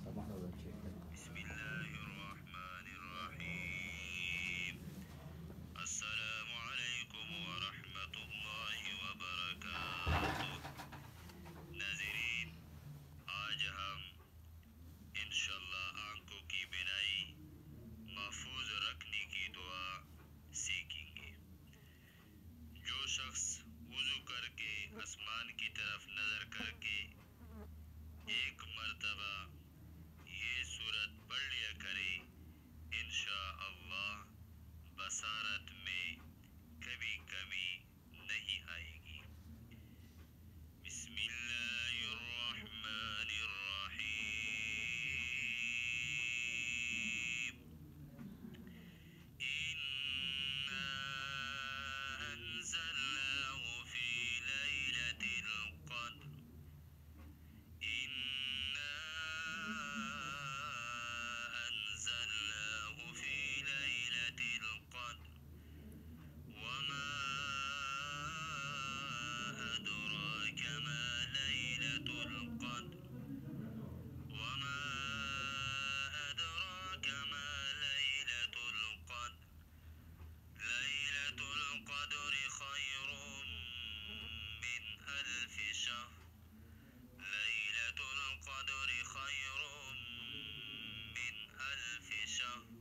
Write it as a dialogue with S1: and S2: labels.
S1: بسم الله الرحمن الرحيم. السلام عليكم ورحمة الله وبركاته. ناظرین، آج ہم انشاءاللہ آنکھوں کی بینائی محفوظ رکھنے کی دعا سیکھیں گے۔ جو شخص وضو کر کے آسمان کی طرف نظر کر کے ایک مرتبہ یہ سورت پڑھ لیا کرے، انشاءاللہ بصارت میں کبھی کمی نہیں آئے گی۔ بسم اللہ الرحمن الرحیم۔ إنا أنزلناه في ليلة القدر. إنا أنزلناه في ليلة القدر وما أدراك ما ليلة القدر وما أدراك ما ليلة القدر. ليلة القدر خير من ألف شهر. ليلة القدر خير من ألف شهر.